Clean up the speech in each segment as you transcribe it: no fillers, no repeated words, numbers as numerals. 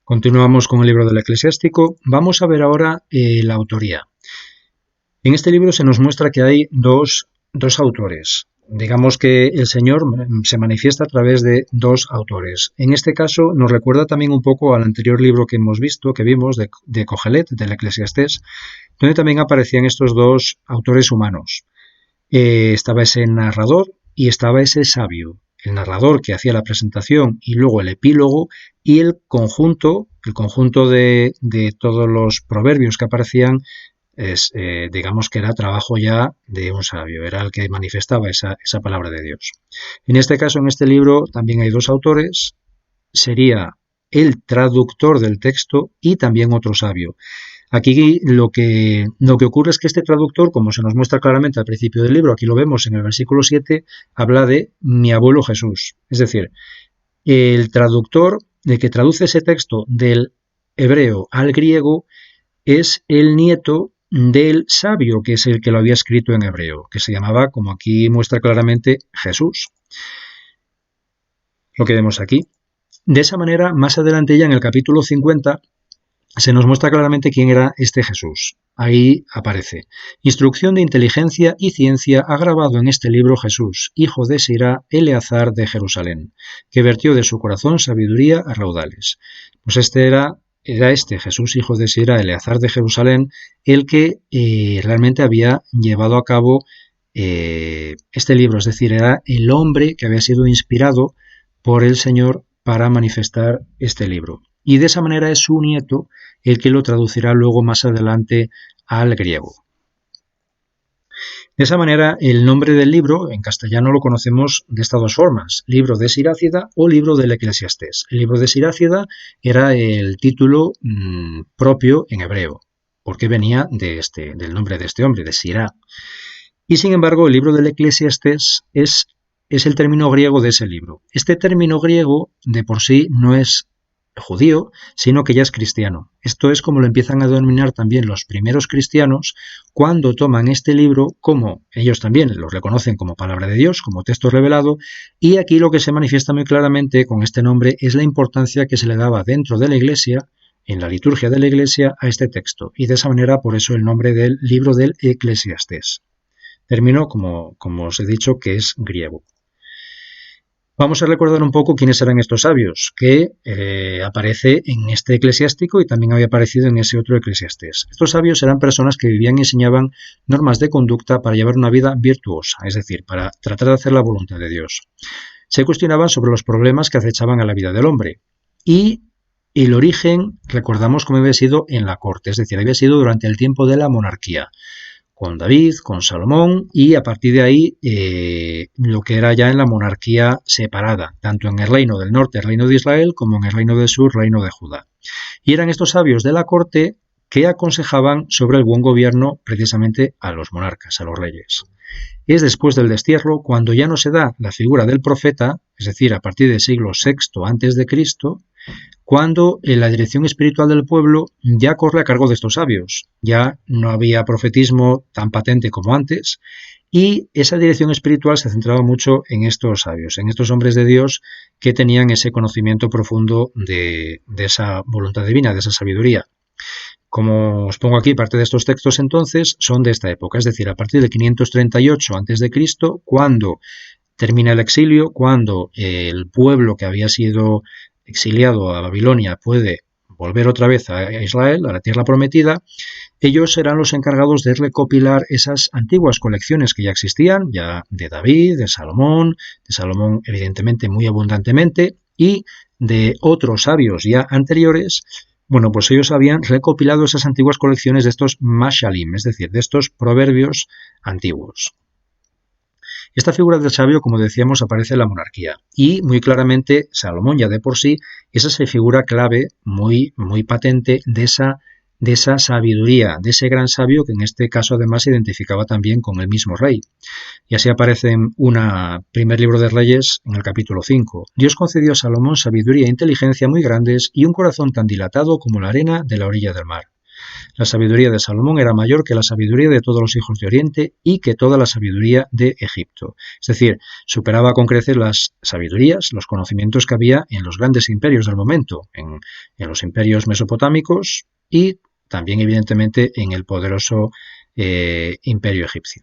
Continuamos con el libro del Eclesiástico. Vamos a ver ahora la autoría. En este libro se nos muestra que hay dos autores. Digamos que el Señor se manifiesta a través de dos autores. En este caso nos recuerda también un poco al anterior libro que vimos de Cogelet, del Eclesiastés, donde también aparecían estos dos autores humanos. Estaba ese narrador y estaba ese sabio. El narrador que hacía la presentación y luego el epílogo y el conjunto de todos los proverbios que aparecían digamos que era trabajo ya de un sabio, era el que manifestaba esa palabra de Dios. En este caso, en este libro, también hay dos autores, sería el traductor del texto y también otro sabio. Aquí lo que ocurre es que este traductor, como se nos muestra claramente al principio del libro, aquí lo vemos en el versículo 7, habla de mi abuelo Jesús. Es decir, el traductor de que traduce ese texto del hebreo al griego es el nieto del sabio, que es el que lo había escrito en hebreo, que se llamaba, como aquí muestra claramente, Jesús. Lo que vemos aquí. De esa manera, más adelante ya en el capítulo 50, se nos muestra claramente quién era este Jesús. Ahí aparece. Instrucción de inteligencia y ciencia ha grabado en este libro Jesús, hijo de Sirá, Eleazar de Jerusalén, que vertió de su corazón sabiduría a raudales. Pues era este Jesús, hijo de Sirá, Eleazar de Jerusalén, el que realmente había llevado a cabo este libro. Es decir, era el hombre que había sido inspirado por el Señor para manifestar este libro. Y de esa manera es su nieto el que lo traducirá luego más adelante al griego. De esa manera, el nombre del libro en castellano lo conocemos de estas dos formas: libro de Sirácida o libro del Eclesiastés. El libro de Sirácida era el título propio en hebreo, porque venía del nombre de este hombre, de Sirá. Y sin embargo, el libro del Eclesiastés es el término griego de ese libro. Este término griego de por sí no es judío, sino que ya es cristiano. Esto es como lo empiezan a denominar también los primeros cristianos cuando toman este libro, como ellos también lo reconocen como palabra de Dios, como texto revelado, y aquí lo que se manifiesta muy claramente con este nombre es la importancia que se le daba dentro de la Iglesia, en la liturgia de la Iglesia, a este texto, y de esa manera por eso el nombre del libro del Eclesiastés. Término, como os he dicho, que es griego. Vamos a recordar un poco quiénes eran estos sabios, que aparece en este eclesiástico y también había aparecido en ese otro Eclesiastés. Estos sabios eran personas que vivían y enseñaban normas de conducta para llevar una vida virtuosa, es decir, para tratar de hacer la voluntad de Dios. Se cuestionaban sobre los problemas que acechaban a la vida del hombre. Y el origen, recordamos cómo había sido en la corte, es decir, había sido durante el tiempo de la monarquía, con David, con Salomón, y a partir de ahí lo que era ya en la monarquía separada, tanto en el reino del norte, el reino de Israel, como en el reino del sur, reino de Judá. Y eran estos sabios de la corte que aconsejaban sobre el buen gobierno precisamente a los monarcas, a los reyes. Es después del destierro cuando ya no se da la figura del profeta, es decir, a partir del siglo VI a.C., cuando la dirección espiritual del pueblo ya corre a cargo de estos sabios. Ya no había profetismo tan patente como antes y esa dirección espiritual se centraba mucho en estos sabios, en estos hombres de Dios que tenían ese conocimiento profundo de esa voluntad divina, de esa sabiduría. Como os pongo aquí, parte de estos textos entonces son de esta época, es decir, a partir de 538 a.C., cuando termina el exilio, cuando el pueblo que había sido exiliado a Babilonia puede volver otra vez a Israel, a la tierra prometida, ellos serán los encargados de recopilar esas antiguas colecciones que ya existían, ya de David, de Salomón evidentemente muy abundantemente, y de otros sabios ya anteriores. Bueno, pues ellos habían recopilado esas antiguas colecciones de estos mashalim, es decir, de estos proverbios antiguos. Esta figura del sabio, como decíamos, aparece en la monarquía y muy claramente Salomón ya de por sí es esa figura clave muy patente de esa sabiduría, de ese gran sabio que en este caso además se identificaba también con el mismo rey. Y así aparece en primer libro de Reyes en el capítulo 5. Dios concedió a Salomón sabiduría e inteligencia muy grandes y un corazón tan dilatado como la arena de la orilla del mar. La sabiduría de Salomón era mayor que la sabiduría de todos los hijos de Oriente y que toda la sabiduría de Egipto. Es decir, superaba con creces las sabidurías, los conocimientos que había en los grandes imperios del momento, en los imperios mesopotámicos y también, evidentemente, en el poderoso imperio egipcio.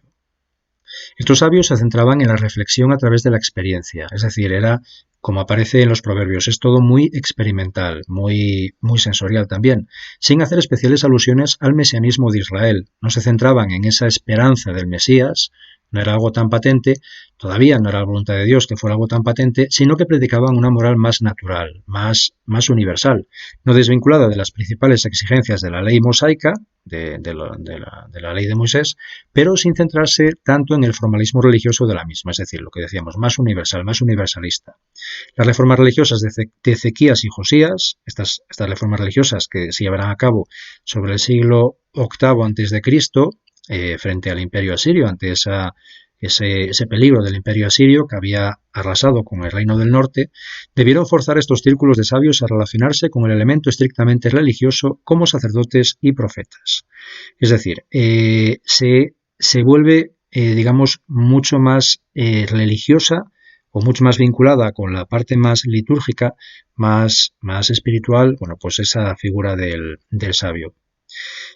Estos sabios se centraban en la reflexión a través de la experiencia, es decir, era, como aparece en los proverbios, es todo muy experimental, muy sensorial también, sin hacer especiales alusiones al mesianismo de Israel. No se centraban en esa esperanza del Mesías, no era algo tan patente, todavía no era la voluntad de Dios que fuera algo tan patente, sino que predicaban una moral más natural, más universal, no desvinculada de las principales exigencias de la ley mosaica, de la ley de Moisés, pero sin centrarse tanto en el formalismo religioso de la misma, es decir, lo que decíamos, más universal, más universalista. Las reformas religiosas de Ezequías y Josías, estas reformas religiosas que se llevarán a cabo sobre el siglo VIII a.C., frente al imperio asirio, ante ese peligro del imperio asirio que había arrasado con el reino del norte, debieron forzar estos círculos de sabios a relacionarse con el elemento estrictamente religioso como sacerdotes y profetas. Es decir, se vuelve, digamos, mucho más religiosa o mucho más vinculada con la parte más litúrgica, más espiritual, bueno, pues esa figura del sabio.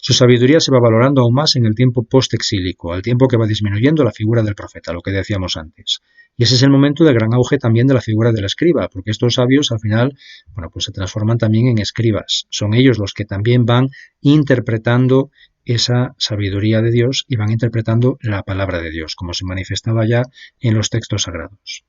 Su sabiduría se va valorando aún más en el tiempo post-exílico, al tiempo que va disminuyendo la figura del profeta, lo que decíamos antes. Y ese es el momento del gran auge también de la figura del escriba, porque estos sabios al final, bueno, pues se transforman también en escribas. Son ellos los que también van interpretando esa sabiduría de Dios y van interpretando la palabra de Dios, como se manifestaba ya en los textos sagrados.